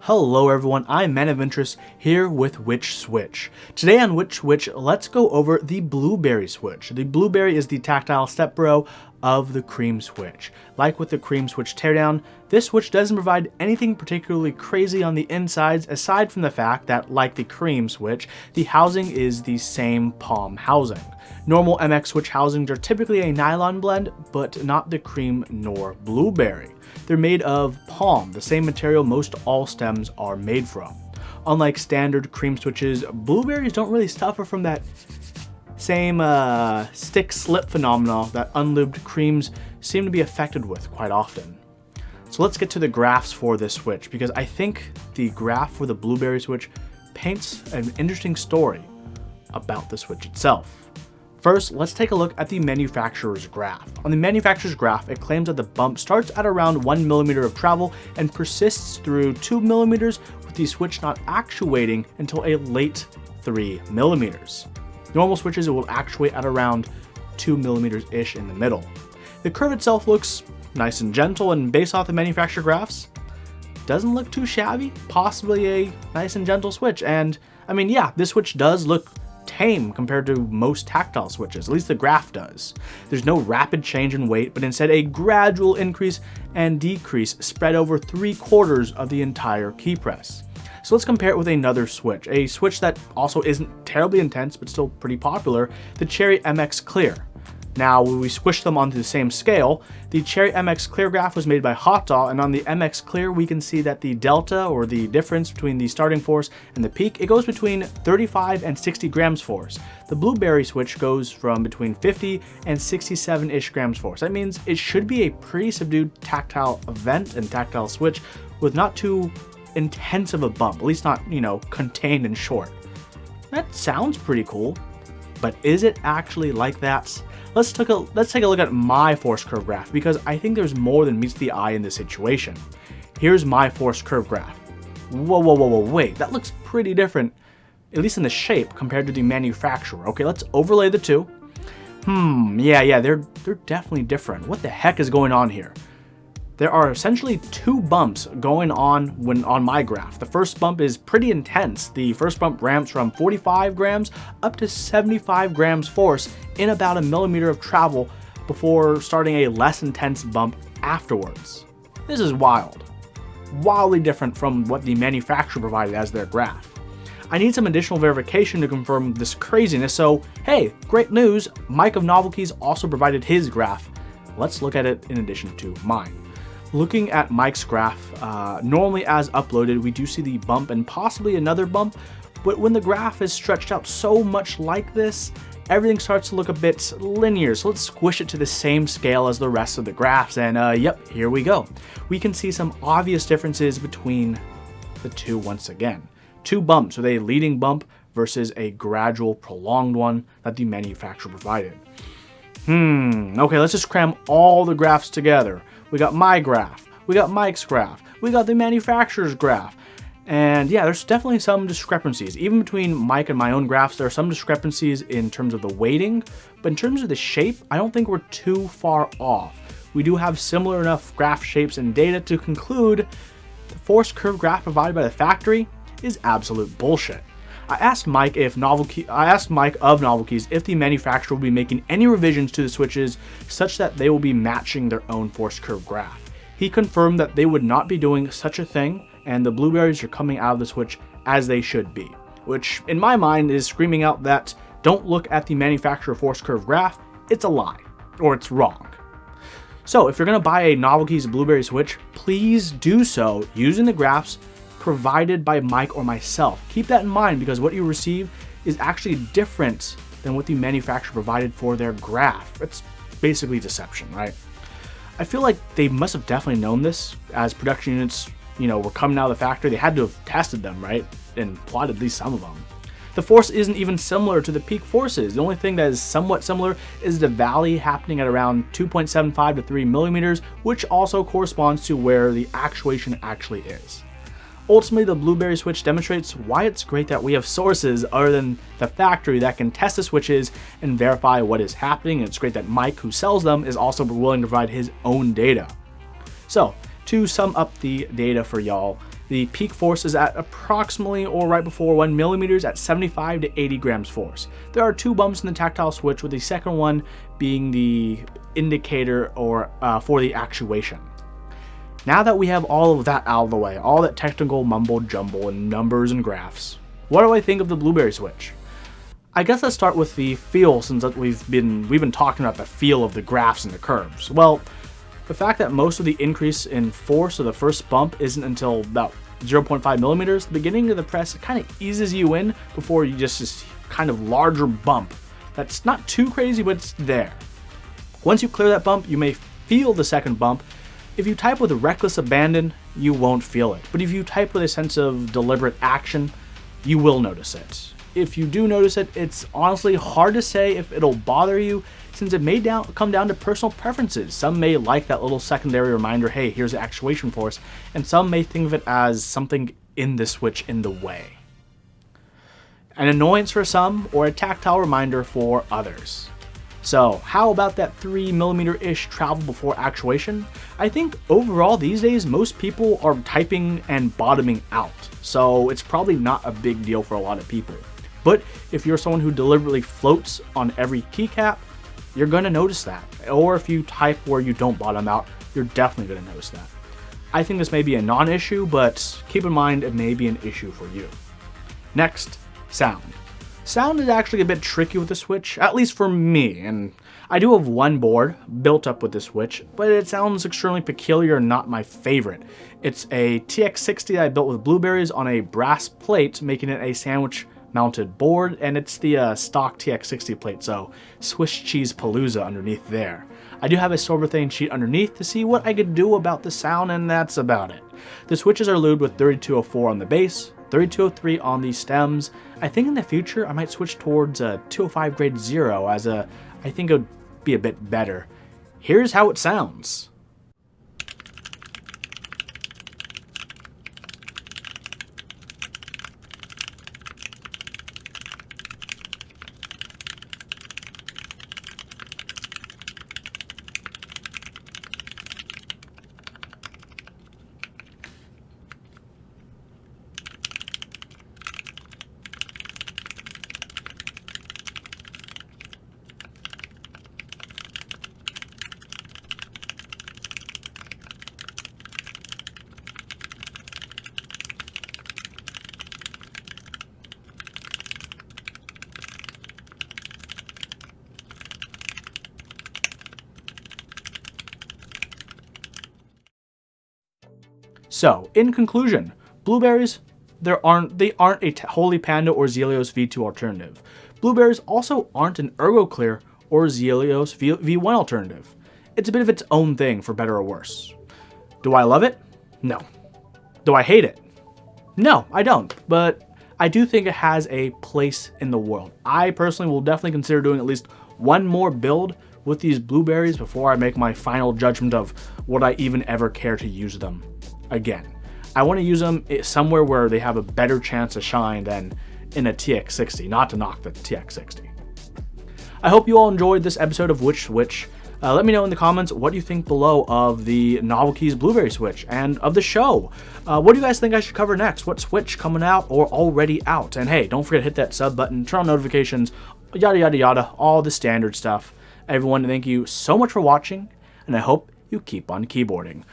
Hello everyone, I'm Man of Interest here with Which Switch. Today on Which Switch, let's go over the Blueberry Switch. The Blueberry is the tactile stepbro of the Cream Switch. Like with the Cream Switch teardown, this switch doesn't provide anything particularly crazy on the insides aside from the fact that, like the Cream Switch, the housing is the same palm housing. Normal MX Switch housings are typically a nylon blend, but not the Cream nor Blueberry. They're made of palm, the same material most all stems are made from. Unlike standard Cream switches, Blueberries don't really suffer from that same stick slip phenomena that unlubed Creams seem to be affected with quite often. So let's get to the graphs for this switch, because I think the graph for the Blueberry switch paints an interesting story about the switch itself. First, let's take a look at the manufacturer's graph. On the manufacturer's graph, it claims that the bump starts at around 1 millimeter of travel and persists through 2 millimeters, with the switch not actuating until a late 3 millimeters. Normal switches will actuate at around 2 millimeters-ish in the middle. The curve itself looks nice and gentle, and based off the manufacturer graphs, doesn't look too shabby, possibly a nice and gentle switch. And I mean, yeah, this switch does look tame compared to most tactile switches, at least the graph does. There's no rapid change in weight, but instead a gradual increase and decrease spread over 3/4 of the entire key press. So let's compare it with another switch, a switch that also isn't terribly intense but still pretty popular, the Cherry MX Clear. Now, when we squish them onto the same scale, the Cherry MX Clear graph was made by Hotdog, and on the MX Clear, we can see that the delta, or the difference between the starting force and the peak, it goes between 35 and 60 grams force. The Blueberry switch goes from between 50 and 67-ish grams force. That means it should be a pretty subdued tactile event and tactile switch with not too intense of a bump, at least not, contained and short. That sounds pretty cool, but is it actually like that? Let's take a look at my force curve graph, because I think there's more than meets the eye in this situation. Here's my force curve graph. Whoa, wait, that looks pretty different, at least in the shape, compared to the manufacturer. Okay, let's overlay the two. Yeah, they're definitely different. What the heck is going on here? There are essentially two bumps going on on my graph. The first bump is pretty intense. The first bump ramps from 45 grams up to 75 grams force in about a millimeter of travel before starting a less intense bump afterwards. This is wildly different from what the manufacturer provided as their graph. I need some additional verification to confirm this craziness, so hey, great news, Mike of Novelkeys also provided his graph. Let's look at it in addition to mine. Looking at Mike's graph, normally as uploaded, we do see the bump and possibly another bump, but when the graph is stretched out so much like this, everything starts to look a bit linear. So let's squish it to the same scale as the rest of the graphs, and yep, here we go. We can see some obvious differences between the two once again. Two bumps with a leading bump versus a gradual, prolonged one that the manufacturer provided. Okay, let's just cram all the graphs together. We got my graph, we got Mike's graph, we got the manufacturer's graph. And yeah, there's definitely some discrepancies. Even between Mike and my own graphs, there are some discrepancies in terms of the weighting, but in terms of the shape, I don't think we're too far off. We do have similar enough graph shapes and data to conclude the force curve graph provided by the factory is absolute bullshit. I asked Mike of Novelkeys if the manufacturer will be making any revisions to the switches such that they will be matching their own force curve graph. He confirmed that they would not be doing such a thing, and the Blueberries are coming out of the switch as they should be, which in my mind is screaming out that don't look at the manufacturer force curve graph, it's a lie, or it's wrong. So if you're going to buy a Novelkeys Blueberry switch, please do so using the graphs provided by Mike or myself. Keep that in mind, because what you receive is actually different than what the manufacturer provided for their graph. It's basically deception, right? I feel like they must have definitely known this as production units, were coming out of the factory. They had to have tested them, right? And plotted at least some of them. The force isn't even similar to the peak forces. The only thing that is somewhat similar is the valley happening at around 2.75 to 3 millimeters, which also corresponds to where the actuation actually is. Ultimately, the Blueberry switch demonstrates why it's great that we have sources other than the factory that can test the switches and verify what is happening, and it's great that Mike, who sells them, is also willing to provide his own data. So, to sum up the data for y'all, The peak force is at approximately or right before 1 millimeters at 75 to 80 grams force. There are 2 bumps in the tactile switch, with the second one being the indicator or for the actuation. Now that we have all of that out of the way, all that technical mumbo jumbo and numbers and graphs, what do I think of the Blueberry switch? I guess let's start with the feel, since we've been talking about the feel of the graphs and the curves. Well, the fact that most of the increase in force of the first bump isn't until about 0.5 millimeters, the beginning of the press, it kind of eases you in before you just this kind of larger bump. That's not too crazy, but it's there. Once you clear that bump, you may feel the second bump. If you type with reckless abandon, you won't feel it. But if you type with a sense of deliberate action, you will notice it. If you do notice it, it's honestly hard to say if it'll bother you, since it may come down to personal preferences. Some may like that little secondary reminder, hey, here's the actuation force, and some may think of it as something in the switch in the way. An annoyance for some, or a tactile reminder for others. So how about that 3 millimeter-ish travel before actuation? I think overall these days most people are typing and bottoming out, so it's probably not a big deal for a lot of people. But if you're someone who deliberately floats on every keycap, you're going to notice that. Or if you type where you don't bottom out, you're definitely going to notice that. I think this may be a non-issue, but keep in mind it may be an issue for you. Next, sound. Sound is actually a bit tricky with the switch, at least for me, and I do have one board built up with the switch, but it sounds extremely peculiar and not my favorite. It's a TX60 that I built with blueberries on a brass plate, making it a sandwich mounted board, and it's the stock TX60 plate, so Swiss cheese palooza underneath there. I do have a sorbethane sheet underneath to see what I could do about the sound, and that's about it. The switches are lubed with 3204 on the bass, 3203 on the stems. I think in the future I might switch towards a 205 grade 0 I think it would be a bit better. Here's how it sounds. So, in conclusion, blueberries, they aren't a Holy Panda or Zelios V2 alternative. Blueberries also aren't an ErgoClear or Zelios V1 alternative. It's a bit of its own thing, for better or worse. Do I love it? No. Do I hate it? No, I don't, but I do think it has a place in the world. I personally will definitely consider doing at least one more build with these blueberries before I make my final judgment of would I even ever care to use them again. I want to use them somewhere where they have a better chance to shine than in a TX60, not to knock the TX60. I hope you all enjoyed this episode of Which Switch. Let me know in the comments what you think below of the Novel Keys Blueberry Switch and of the show. What do you guys think I should cover next? What Switch coming out or already out? And hey, don't forget to hit that sub button, turn on notifications, yada yada yada, all the standard stuff. Everyone, thank you so much for watching, and I hope you keep on keyboarding.